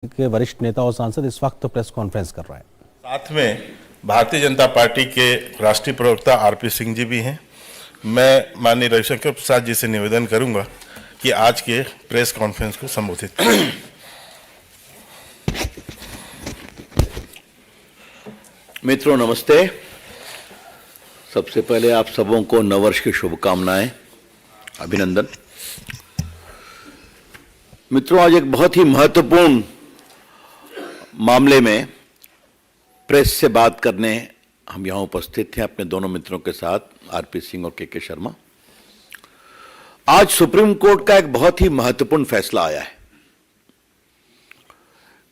के वरिष्ठ नेता और सांसद इस वक्त प्रेस कॉन्फ्रेंस कर रहे हैं। साथ में भारतीय जनता पार्टी के राष्ट्रीय प्रवक्ता आरपी सिंह जी भी हैं। मैं माननीय रविशंकर प्रसाद जी से निवेदन करूंगा कि आज के प्रेस कॉन्फ्रेंस को संबोधित करें। मित्रों नमस्ते। सबसे पहले आप सबों को नववर्ष की शुभकामनाएं, अभिनंदन। मित्रों, आज एक बहुत ही महत्वपूर्ण मामले में प्रेस से बात करने हम यहां उपस्थित हैं अपने दोनों मित्रों के साथ, आरपी सिंह और के शर्मा। आज सुप्रीम कोर्ट का एक बहुत ही महत्वपूर्ण फैसला आया है,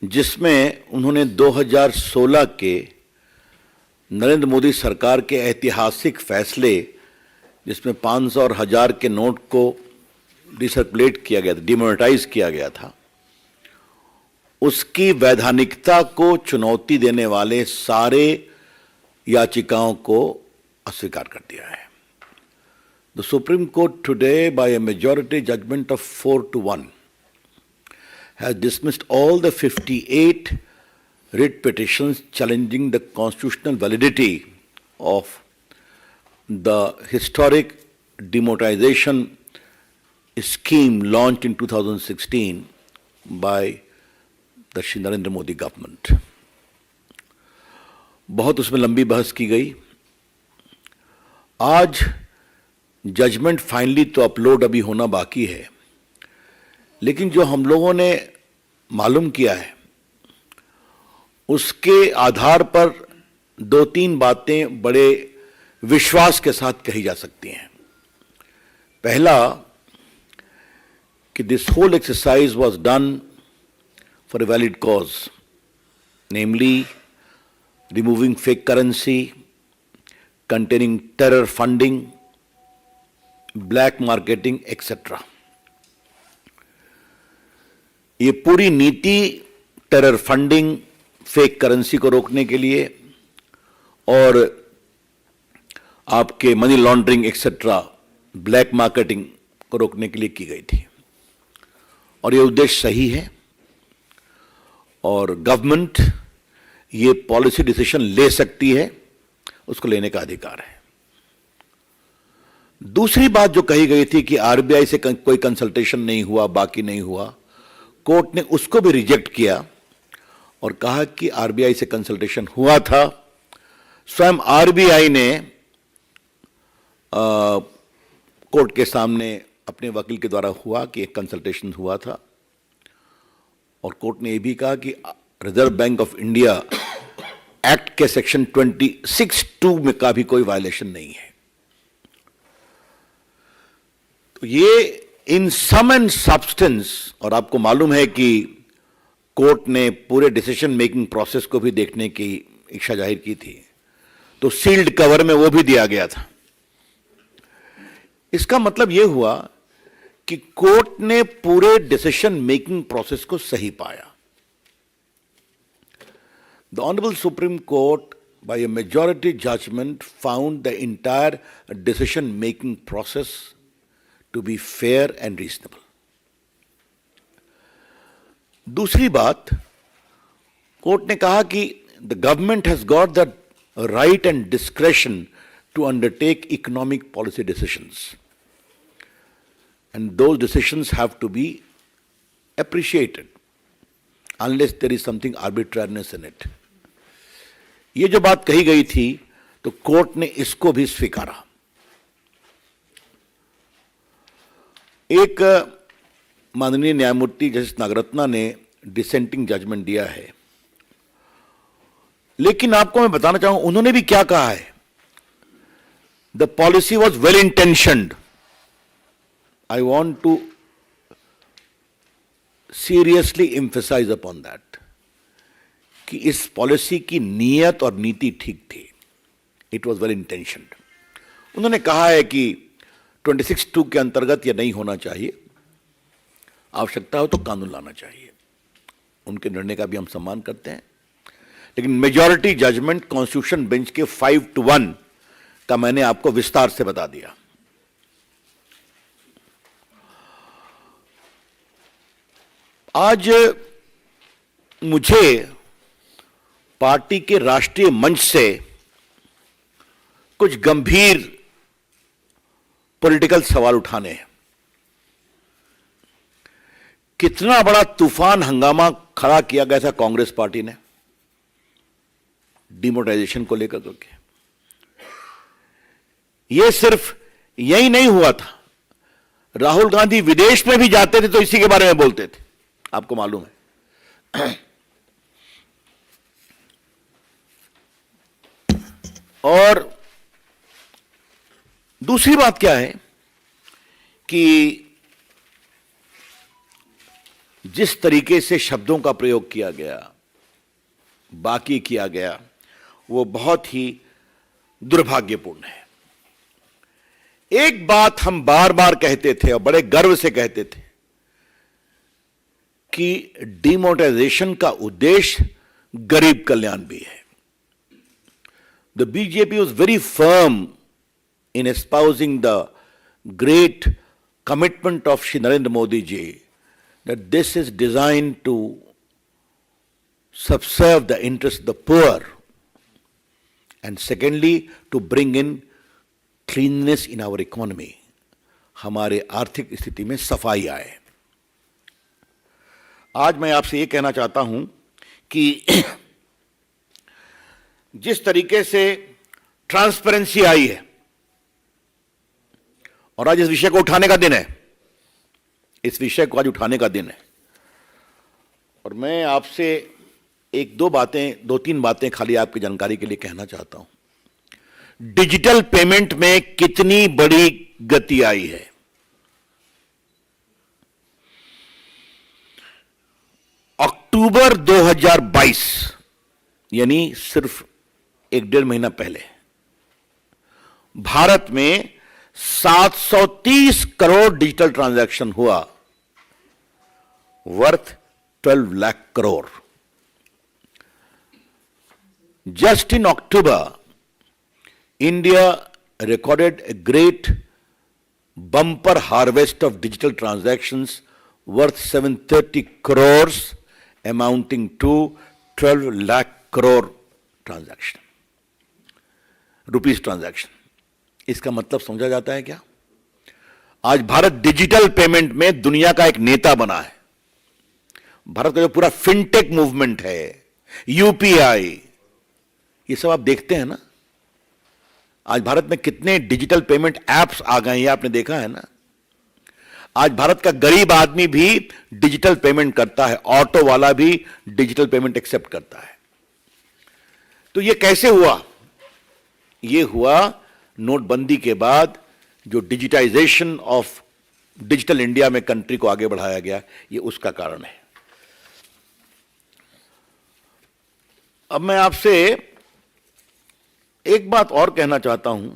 जिसमें उन्होंने 2016 के नरेंद्र मोदी सरकार के ऐतिहासिक फैसले, जिसमें 500 और 1000 के नोट को डिसर्कुलेट किया गया था, डिमोनेटाइज किया गया था, उसकी वैधानिकता को चुनौती देने वाले सारे याचिकाओं को अस्वीकार कर दिया है। The supreme court today by a majority judgement of 4-1 has dismissed all the 58 writ petitions challenging the constitutional validity of the historic demonetization scheme launched in 2016 by the Shri Narendra Modi government. बहुत उसमें लंबी बहस की गई। आज judgement finally तो upload अभी होना बाकी है, लेकिन जो हम लोगों ने मालूम किया है उसके आधार पर 2-3 बातें बड़े विश्वास के साथ कही जा सकती हैं। पहला कि this whole exercise was done for a valid cause, namely removing fake currency, containing terror funding, black marketing, etc. ये पूरी नीति टेरर फंडिंग, फेक करेंसी को रोकने के लिए और आपके money laundering etcetera, black marketing को रोकने के लिए की गई थी, और ये उद्देश्य सही है और गवर्नमेंट ये पॉलिसी डिसीजन ले सकती है, उसको लेने का अधिकार है। दूसरी बात जो कही गई थी कि आरबीआई से कोई कंसल्टेशन नहीं हुआ, बाकी नहीं हुआ, कोर्ट ने उसको भी रिजेक्ट किया और कहा कि आरबीआई से कंसल्टेशन हुआ था। स्वयं आरबीआई ने कोर्ट के सामने अपने वकील के द्वारा हुआ कि एक कंसल्टेशन हुआ था, और कोर्ट ने यह भी कहा कि reserve bank of India act के सेक्शन 26(2) में का भी कोई वायलेशन नहीं है। तो ये इन सम एंड सब्सटेंस, और आपको मालूम है कि कोर्ट ने पूरे डिसीजन मेकिंग प्रोसेस को भी देखने की इच्छा जाहिर की थी, तो सील्ड कवर में वो भी दिया गया था। इसका मतलब यह हुआ कि कोर्ट ने पूरे डिसीजन मेकिंग प्रोसेस को सही पाया। The honourable supreme court by a majority judgment found the entire decision making process to be fair and reasonable. दूसरी बात, कोर्ट ने कहा कि the government has got the right and discretion to undertake economic policy decisions, and those decisions have to be appreciated unless there is something arbitrariness in it. ये जो बात कही गई थी तो कोर्ट ने इसको भी स्वीकारा। एक माननीय न्यायमूर्ति जस्टिस नागरत्ना ने डिसेंटिंग जजमेंट दिया है, लेकिन आपको मैं बताना चाहूं उन्होंने भी क्या कहा है। The policy was well intentioned. I want to seriously emphasize upon that कि इस पॉलिसी की नीयत और नीति ठीक थी। It was well intentioned. उन्होंने कहा है कि 26(2) के अंतर्गत यह नहीं होना चाहिए, आवश्यकता हो तो कानून लाना चाहिए। उनके निर्णय का भी हम सम्मान करते हैं, लेकिन मेजॉरिटी जजमेंट कॉन्स्टिट्यूशन बेंच के 5-1 का मैंने आपको विस्तार से बता दिया। आज मुझे पार्टी के राष्ट्रीय मंच से कुछ गंभीर पॉलिटिकल सवाल उठाने हैं। कितना बड़ा तूफान हंगामा खड़ा किया गया था कांग्रेस पार्टी ने डिमोनेटाइजेशन को लेकर करके। यह सिर्फ यही नहीं हुआ था, राहुल गांधी विदेश में भी जाते थे तो इसी के बारे में बोलते थे, आपको मालूम है। और दूसरी बात क्या है कि जिस तरीके से शब्दों का प्रयोग किया गया, बाकी किया गया, वो बहुत ही दुर्भाग्यपूर्ण है। एक बात हम बार बार कहते थे और बड़े गर्व से कहते थे कि डिमोनेटाइजेशन का उद्देश्य गरीब कल्याण भी है। The BJP was very firm in espousing the great commitment of Shri Narendra Modi ji that this is designed to subserve the interests of the poor, and secondly to bring in cleanliness in our economy, हमारे आर्थिक स्थिति में सफाई आए। आज मैं आपसे ये कहना चाहता हूं कि जिस तरीके से ट्रांसपेरेंसी आई है, और आज इस विषय को उठाने का दिन है, इस विषय को आज उठाने का दिन है, और मैं आपसे दो तीन बातें खाली आपकी जानकारी के लिए कहना चाहता हूं। डिजिटल पेमेंट में कितनी बड़ी गति आई है। अक्टूबर 2022 यानी सिर्फ 1-1.5 महीना पहले भारत में 730 करोड़ डिजिटल ट्रांजैक्शन हुआ, worth 12 lakh crore. Just in October India recorded a great bumper harvest of digital transactions worth 730 crores amounting to 12 lakh crore transaction, rupees transaction। इसका मतलब समझा जाता है क्या? आज भारत डिजिटल पेमेंट में दुनिया का एक नेता बना है। भारत का जो पूरा फिनटेक मूवमेंट है, यूपीआई, ये सब आप देखते हैं ना। आज भारत में कितने डिजिटल पेमेंट एप्स आ गए हैं, ये आपने देखा है ना। आज भारत का गरीब आदमी भी डिजिटल पेमेंट करता है, ऑटो वाला भी डिजिटल पेमेंट एक्सेप्ट करता है। तो ये कैसे हुआ? ये हुआ नोटबंदी के बाद, जो डिजिटाइजेशन ऑफ डिजिटल इंडिया में कंट्री को आगे बढ़ाया गया, ये उसका कारण है। अब मैं आपसे एक बात और कहना चाहता हूं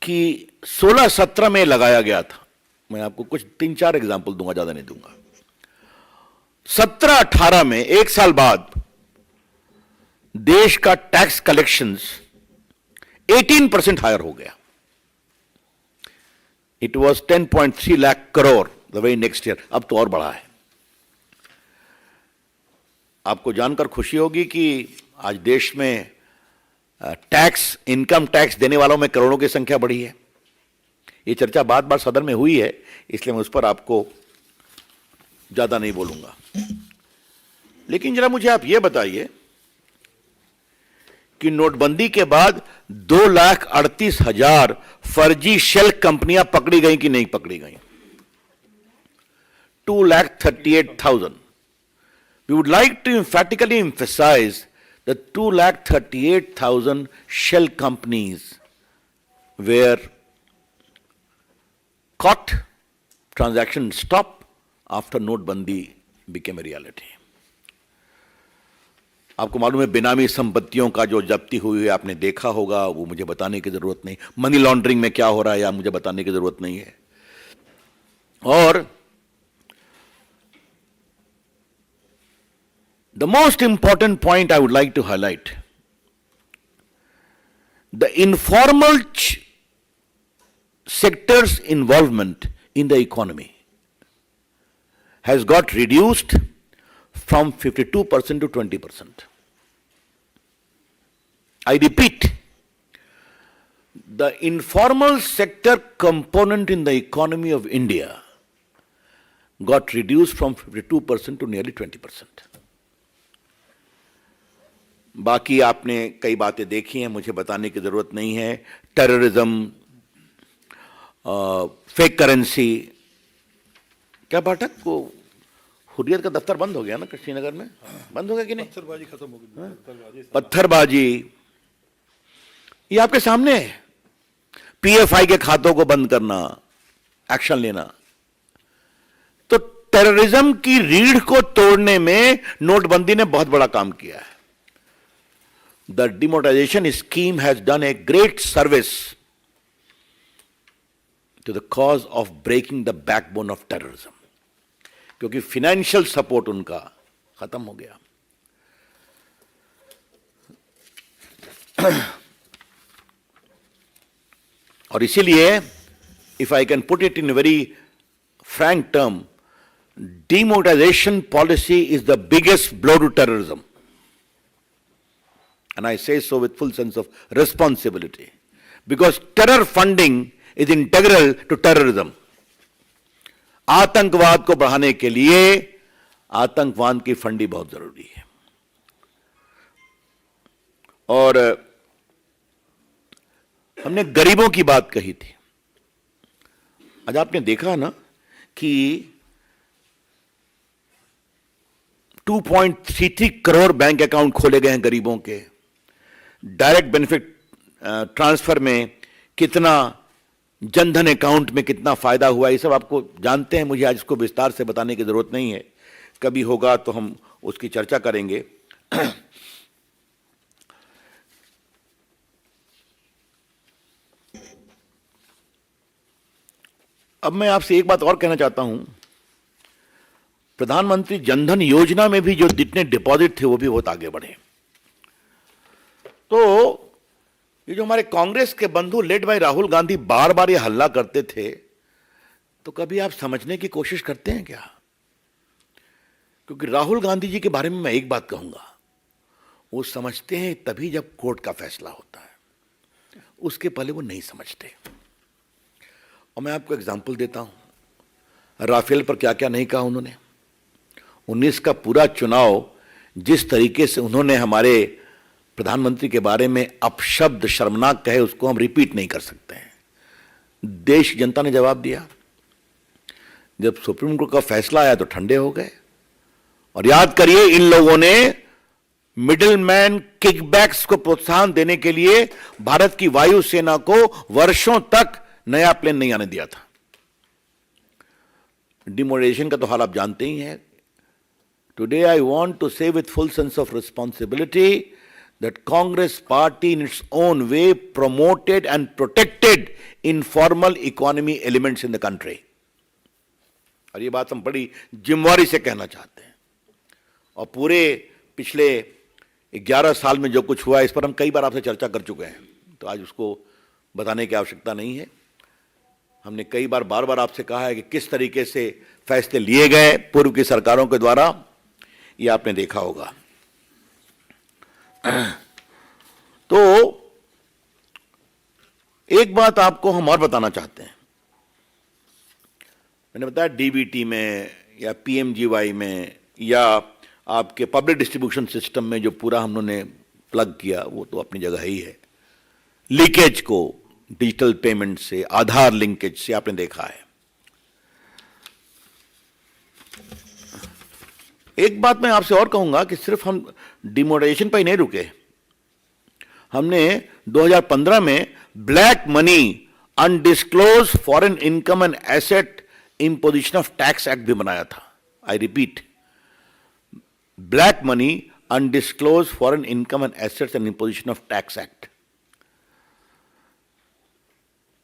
कि 16-17 में लगाया गया था। मैं आपको कुछ 3-4 एग्जाम्पल दूंगा, ज्यादा नहीं दूंगा। 17-18 में, एक साल बाद, देश का टैक्स कलेक्शंस 18% हायर हो गया। It was 10.3 lakh crore the very next year. अब तो और बढ़ा है। आपको जानकर खुशी होगी कि आज देश में टैक्स, इनकम टैक्स देने वालों में करोड़ों की संख्या बढ़ी है। ये चर्चा बार बार सदन में हुई है, इसलिए मैं उस पर आपको ज्यादा नहीं बोलूंगा। लेकिन जरा मुझे आप ये बताइए कि नोटबंदी के बाद 2,38,000 फर्जी शेल कंपनियां पकड़ी गई कि नहीं पकड़ी गई? 2,38,000। We would like to emphatically emphasize that 2,38,000 shell companies were caught, transaction stopped after Notbandi became a reality. आपको मालूम है बेनामी संपत्तियों का जो जब्ती हुई है, आपने देखा होगा, वो मुझे बताने की जरूरत नहीं। मनी लॉन्ड्रिंग में क्या हो रहा है या मुझे बताने की जरूरत नहीं है। और the most important point I would like to highlight, the informal sector's involvement in the economy has got reduced from 52% to 20%. I repeat, the informal sector component in the economy of India got reduced from 52% to nearly 20%. बाकी आपने कई बातें देखी हैं, मुझे बताने की जरूरत नहीं है. Terrorism, fake currency. क्या पाठक, वो हुर्रियत का दफ्तर बंद हो गया ना श्रीनगर में? बंद हो गया कि नहीं? पत्थरबाजी खत्म हो गई. पत्थरबाजी ये आपके सामने है. पीएफआई के खातों को बंद करना, एक्शन लेना. तो टेररिज्म की रीढ़ को तोड़ने में नोटबंदी ने बहुत बड़ा काम किया है. The demonetization scheme has done a great service to the cause of breaking the backbone of terrorism. क्योंकि फाइनेंशियल सपोर्ट उनका खत्म हो गया. और इसीलिए, if I can put it in a very frank term, demonetization policy is the biggest blow to terrorism. And I say so with full sense of responsibility. Because terror funding is integral to terrorism. आतंकवाद को बढ़ाने के लिए आतंकवाद की funding बहुत जरूरी है. और हमने गरीबों की बात कही थी. आज आपने देखा ना कि 2.33 करोड़ बैंक अकाउंट खोले गए हैं गरीबों के. डायरेक्ट बेनिफिट ट्रांसफर में कितना, जनधन अकाउंट में कितना फायदा हुआ, ये सब आपको जानते हैं. मुझे आज इसको विस्तार से बताने की जरूरत नहीं है. कभी होगा तो हम उसकी चर्चा करेंगे. अब मैं आपसे एक बात और कहना चाहता हूं. प्रधानमंत्री जनधन योजना में भी जो जितने डिपॉजिट थे वो भी बहुत आगे बढ़े. तो ये जो हमारे कांग्रेस के बंधु लेड बाय राहुल गांधी बार बार ये हल्ला करते थे, तो कभी आप समझने की कोशिश करते हैं क्या? क्योंकि राहुल गांधी जी के बारे में मैं एक बात कहूंगा, वो समझते हैं तभी जब कोर्ट का फैसला होता है, उसके पहले वो नहीं समझते. और मैं आपको एग्जांपल देता हूं. राफेल पर क्या क्या नहीं कहा उन्होंने. 19 का पूरा चुनाव जिस तरीके से उन्होंने हमारे प्रधानमंत्री के बारे में अपशब्द शर्मनाक कहे, उसको हम रिपीट नहीं कर सकते हैं. देश जनता ने जवाब दिया. जब सुप्रीम कोर्ट का फैसला आया तो ठंडे हो गए. और याद करिए, इन लोगों ने मिडिलमैन किकबैक्स को प्रोत्साहन देने के लिए भारत की वायुसेना को वर्षों तक नया प्लेन नहीं आने दिया था. डिमोनेटाइजेशन का तो हाल आप जानते ही हैं. टुडे आई वांट टू से with full sense of responsibility that Congress party in its own way promoted and protected informal economy elements in the country. और ये बात हम बड़ी जिम्मेवारी से कहना चाहते हैं. और पूरे पिछले 11 साल में जो कुछ हुआ, इस पर हम कई बार आपसे चर्चा कर चुके हैं, तो आज उसको बताने की आवश्यकता नहीं है. हमने कई बार बार बार आपसे कहा है कि किस तरीके से फैसले लिए गए पूर्व की सरकारों के द्वारा, ये आपने देखा होगा. तो एक बात आपको हम और बताना चाहते हैं. मैंने बताया डीबीटी में या पीएमजीवाई में या आपके पब्लिक डिस्ट्रीब्यूशन सिस्टम में जो पूरा हम लोगों ने प्लग किया, वो तो अपनी जगह ही है. लीकेज को डिजिटल पेमेंट से, आधार लिंकेज से आपने देखा है. एक बात मैं आपसे और कहूंगा कि सिर्फ हम डिमोनेटाइजेशन पर ही नहीं रुके. हमने 2015 में black money undisclosed foreign income and asset imposition of tax act भी बनाया था. I repeat, black money undisclosed foreign income and assets and imposition of tax act.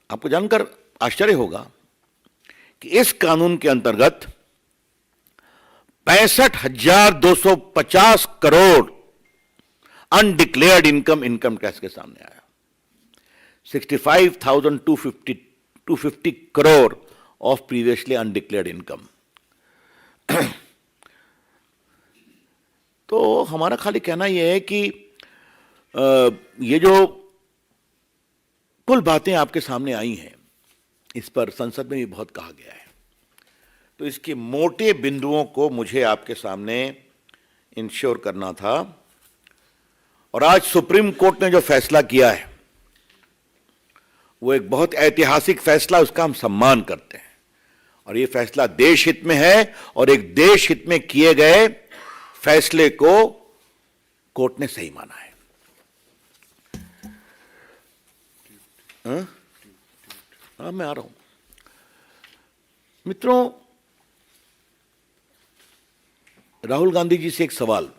आपको जानकर आश्चर्य होगा कि इस कानून के अंतर्गत 65,250 करोड़ अनडिक्लेयर्ड इनकम टैक्स के सामने आया. 65,250 crore of previously undeclared income. तो हमारा खाली कहना यह है कि ये जो कुल बातें आपके सामने आई हैं, इस पर संसद में भी बहुत कहा गया है, तो इसके मोटे बिंदुओं को मुझे आपके सामने इंश्योर करना था। और आज सुप्रीम कोर्ट ने जो फैसला किया है वो एक बहुत ऐतिहासिक फैसला, उसका हम सम्मान करते हैं। और ये फैसला देश हित में है, और एक देश हित में किए गए फैसले को कोर्ट ने सही माना है। हाँ, मैं आ रहा हूं। मित्रों, राहुल गांधी जी से एक सवाल।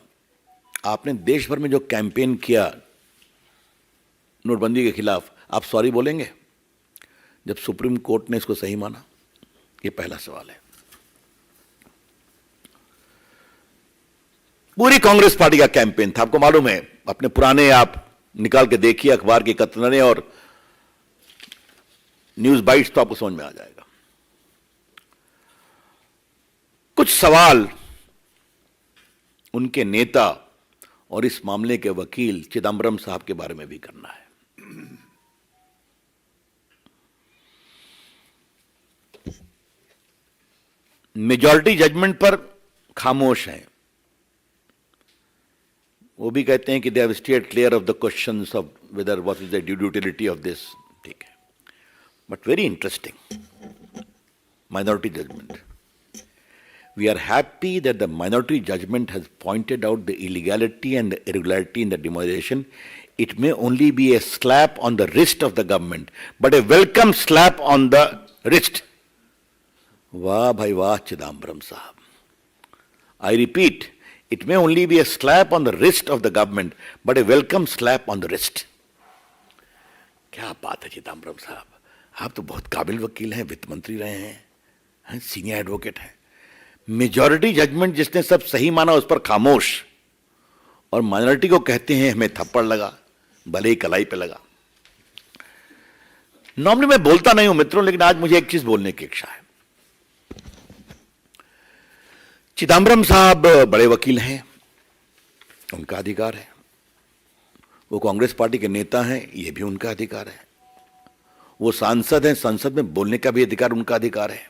आपने देश भर में जो कैंपेन किया नोटबंदी के खिलाफ, आप सॉरी बोलेंगे जब सुप्रीम कोर्ट ने इसको सही माना? ये पहला सवाल है। पूरी कांग्रेस पार्टी का कैंपेन था, आपको मालूम है। अपने पुराने आप निकाल के देखिए अखबार के कतरने और न्यूज बाइट्स, तो आपको समझ में आ जाएगा। कुछ सवाल उनके नेता और इस मामले के वकील चिदम्बरम साहब के बारे में भी करना है। मेजॉरिटी जजमेंट पर खामोश हैं। वो भी कहते हैं कि they have steered clear of the questions of whether what is the due utility of this. ठीक है, but very interesting minority judgment. We are happy that the minority judgment has pointed out the illegality and the irregularity in the demonetization. It may only be a slap on the wrist of the government, but a welcome slap on the wrist. वाह भाई वाह चिदम्बरम साहब। I repeat, it may only be a slap on the wrist of the government, but a welcome slap on the wrist. क्या बात है चिदम्बरम साहब, आप तो बहुत काबिल वकील हैं, वित्त मंत्री रहे हैं, सीनियर एडवोकेट हैं। मेजॉरिटी जजमेंट जिसने सब सही माना उस पर खामोश, और माइनॉरिटी को कहते हैं हमें थप्पड़ लगा, भले ही कलाई पे लगा। नॉर्मली मैं बोलता नहीं हूं मित्रों, लेकिन आज मुझे एक चीज बोलने की इच्छा है। चिदम्बरम साहब बड़े वकील हैं, उनका अधिकार है। वो कांग्रेस पार्टी के नेता हैं, ये भी उनका अधिकार है। वो सांसद हैं, संसद में बोलने का भी अधिकार उनका अधिकार है।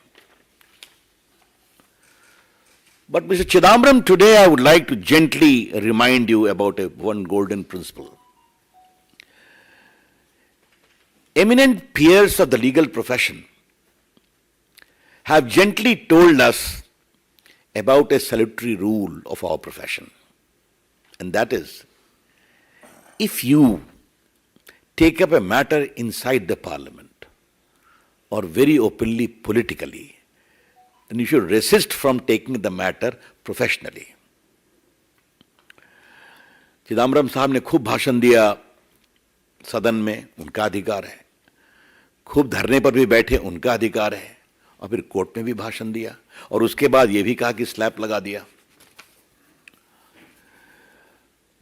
But Mr. Chidambaram, today I would like to gently remind you about one golden principle. Eminent peers of the legal profession have gently told us about a salutary rule of our profession. And that is, if you take up a matter inside the parliament or very openly politically, then you should resist from taking the matter professionally. Chidambaram साहब ने खूब भाषण दिया सदन में, उनका अधिकार है। खूब धरने पर भी बैठे, उनका अधिकार है। और फिर कोर्ट में भी भाषण दिया, और उसके बाद यह भी कहा कि स्लैप लगा दिया।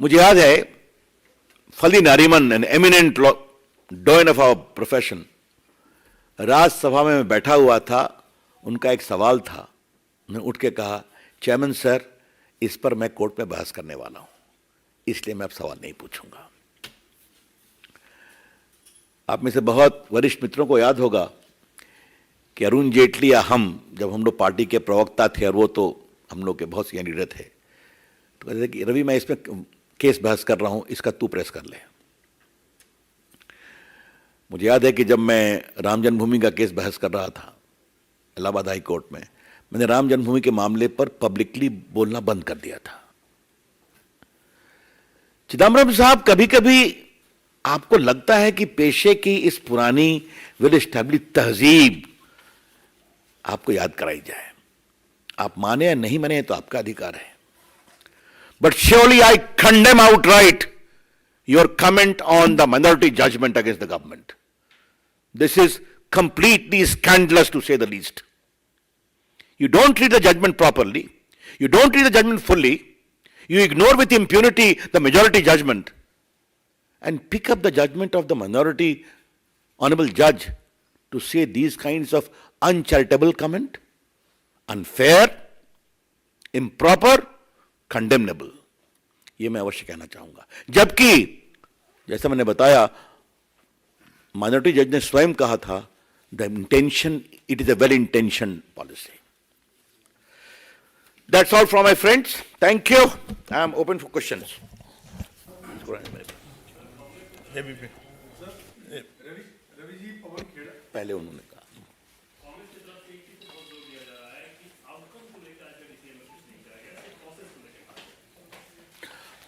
मुझे याद है Fali Nariman, an eminent doyen of our profession, Rajya Sabha में मैं बैठा हुआ था, उनका एक सवाल था। उन्होंने उठ के कहा, चेयरमैन सर, इस पर मैं कोर्ट में बहस करने वाला हूं, इसलिए मैं अब सवाल नहीं पूछूंगा। आप में से बहुत वरिष्ठ मित्रों को याद होगा कि अरुण जेटली या जब हम लोग पार्टी के प्रवक्ता थे, और वो तो हम लोग के बहुत सीनियर लीडर थे, तो कहते थे कि रवि मैं इसमें केस बहस कर रहा हूं, इसका तू प्रेस कर ले। मुझे याद है कि जब मैं राम जन्मभूमि का केस बहस कर रहा था इलाहाबाद हाई कोर्ट में, मैंने राम जन्मभूमि के मामले पर पब्लिकली बोलना बंद कर दिया था। चिदम्बरम साहब, कभी कभी आपको लगता है कि पेशे की इस पुरानी वेल एस्टैब्लिश तहजीब आपको याद कराई जाए। आप माने या नहीं माने तो आपका अधिकार है, but surely I condemn outright your comment on the minority judgment against the government. This is completely scandalous to say the least. You don't read the judgment properly. You don't read the judgment fully. You ignore with impunity the majority judgment and pick up the judgment of the minority honorable judge to say these kinds of uncharitable comment, unfair, improper, condemnable, ये मैं अवश्य कहना चाहूंगा। जबकि जैसा मैंने बताया, minority जज ने स्वयं कहा था, the intention, it is a well intention policy. That's all from my friends, thank you, I am open for questions. पहले उन्होंने कहा,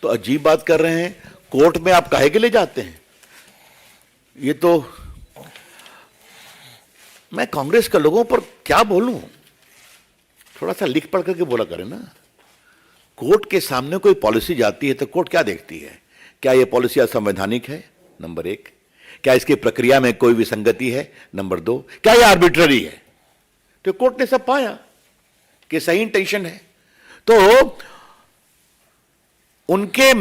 तो अजीब बात कर रहे हैं, कोर्ट में आप काहे के लिए जाते हैं? ये तो मैं कांग्रेस के लोगों पर क्या बोलूं, थोड़ा सा लिख पढ़ करके बोला करें ना। कोर्ट के सामने कोई पॉलिसी जाती है तो कोर्ट क्या देखती है? क्या यह पॉलिसी असंवैधानिक है? नंबर एक। क्या इसकी प्रक्रिया में कोई विसंगति है? नंबर दो। क्या यह आर्बिट्ररी है? तो कोर्ट ने सब पाया कि सही इंटेंशन है। तो उनके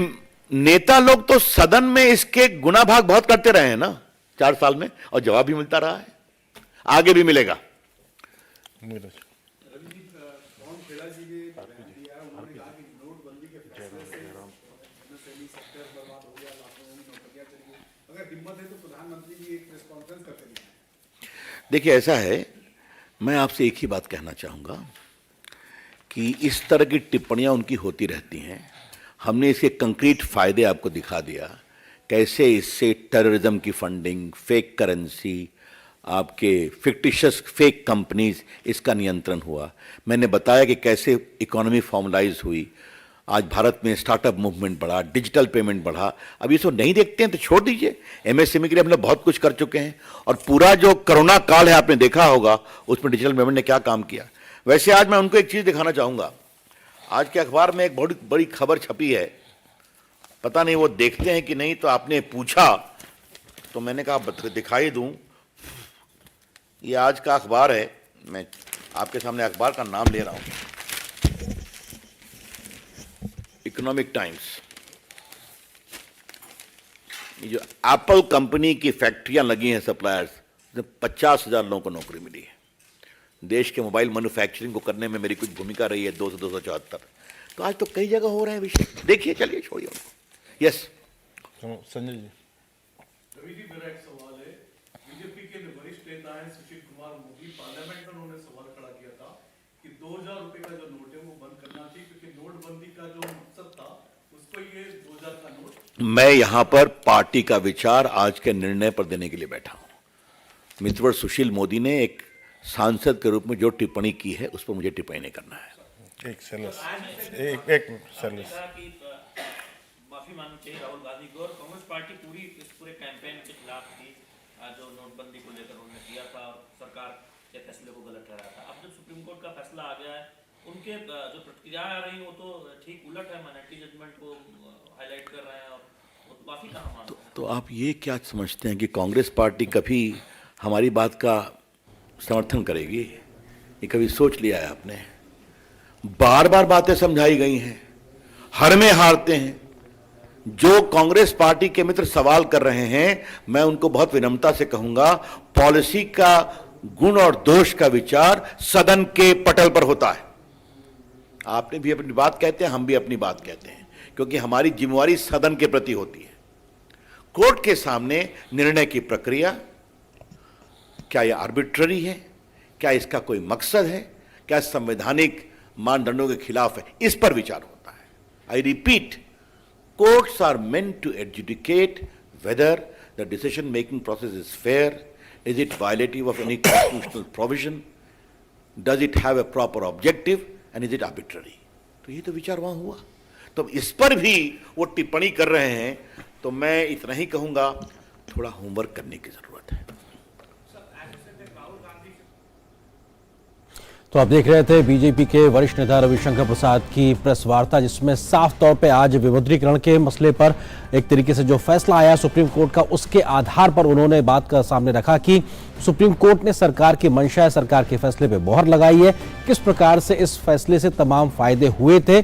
नेता लोग तो सदन में इसके गुनाभाग बहुत करते रहे हैं ना 4 साल में, और जवाब भी मिलता रहा है, आगे भी मिलेगा। देखिए, ऐसा है, मैं आपसे एक ही बात कहना चाहूंगा कि इस तरह की टिप्पणियां उनकी होती रहती हैं। हमने इसके कंक्रीट फायदे आपको दिखा दिया, कैसे इससे टेररिज्म की फंडिंग, फेक करेंसी, आपके फिक्टिशियस फेक कंपनीज, इसका नियंत्रण हुआ। मैंने बताया कि कैसे इकोनॉमी फॉर्मलाइज हुई, आज भारत में स्टार्टअप मूवमेंट बढ़ा, डिजिटल पेमेंट बढ़ा। अब इसको नहीं देखते हैं तो छोड़ दीजिए, एमएसएमई के लिए हम लोग बहुत कुछ कर चुके हैं, और पूरा जो कोरोना काल है आपने देखा होगा, उसमें डिजिटल पेमेंट ने क्या काम किया। वैसे आज मैं उनको एक चीज़ दिखाना चाहूँगा। आज के अखबार में एक बहुत बड़ी खबर छपी है, पता नहीं वो देखते हैं कि नहीं, तो आपने पूछा तो मैंने कहा दिखाई दूं। ये आज का अखबार है, मैं आपके सामने अखबार का नाम ले रहा हूं, इकोनॉमिक टाइम्स। ये जो एप्पल कंपनी की फैक्ट्रियां लगी हैं सप्लायर्स, 50,000 लोगों को नौकरी मिली है। देश के मोबाइल मैन्युफैक्चरिंग को करने में मेरी कुछ भूमिका रही है 274। तो आज तो कई जगह हो रहे हैं विषय, देखिए, चलिए छोड़िए उनको। यस संजय जी। रवि जी, मेरा एक सवाल है। बीजेपी के वरिष्ठ नेता हैं सुशील कुमार मोदी, पार्लियामेंट में उन्होंने सवाल खड़ा किया था कि 2000 रुपए का जो नोट है वो बंद करना चाहिए, क्योंकि नोटबंदी का जो मकसद था उसको ये 2000 का नोट। मैं यहां पर पार्टी का विचार आज के निर्णय पर देने के लिए बैठा हूं। मित्रवर सुशील मोदी ने एक सांसद के रूप में जो टिप्पणी की है उस पर मुझे टिप्पणी नहीं करना है। एक सैलस, माफी मांगनी चाहिए राहुल गांधी को। और कांग्रेस पार्टी पूरी इस पूरे कैंपेन के खिलाफ थी, जो नोटबंदी को लेकर उन्होंने किया था और सरकार के फैसले को गलत ठहराया था। अब जब सुप्रीम कोर्ट का फैसला आ गया है, उनके जो प्रतिक्रियाएं आ रही हैं वो तो ठीक उलट है, माइनॉरिटी जजमेंट को हाईलाइट कर रहे हैं और वो काफी कहाँ मान रहे हैं। तो आप ये क्या समझते हैं कि कांग्रेस पार्टी कभी हमारी बात का समर्थन करेगी? ये कभी सोच लिया है आपने? बार बार बातें समझाई गई हैं, हर में हारते हैं। जो कांग्रेस पार्टी के मित्र सवाल कर रहे हैं, मैं उनको बहुत विनम्रता से कहूंगा, पॉलिसी का गुण और दोष का विचार सदन के पटल पर होता है। आपने भी अपनी बात कहते हैं, हम भी अपनी बात कहते हैं, क्योंकि हमारी जिम्मेवारी सदन के प्रति होती है। कोर्ट के सामने निर्णय की प्रक्रिया, क्या यह आर्बिट्ररी है, क्या इसका कोई मकसद है, क्या संवैधानिक मानदंडों के खिलाफ है, इस पर विचार होता है। I repeat, courts are meant to adjudicate whether the decision making process is fair, is it violative of any constitutional provision, does it have a proper objective, and is it arbitrary. तो ये तो विचार वहां हुआ। तो इस पर भी वो टिप्पणी कर रहे हैं, तो मैं इतना ही कहूंगा, थोड़ा होमवर्क करने की जरूरत है। तो आप देख रहे थे बीजेपी के वरिष्ठ नेता रविशंकर प्रसाद की प्रेस वार्ता, जिसमें साफ तौर पे आज विमुद्रीकरण के मसले पर एक तरीके से जो फैसला आया सुप्रीम कोर्ट का, उसके आधार पर उन्होंने बात का सामने रखा कि सुप्रीम कोर्ट ने सरकार की मंशा, सरकार के फैसले पे मोहर लगाई है, किस प्रकार से इस फैसले से तमाम फायदे हुए थे।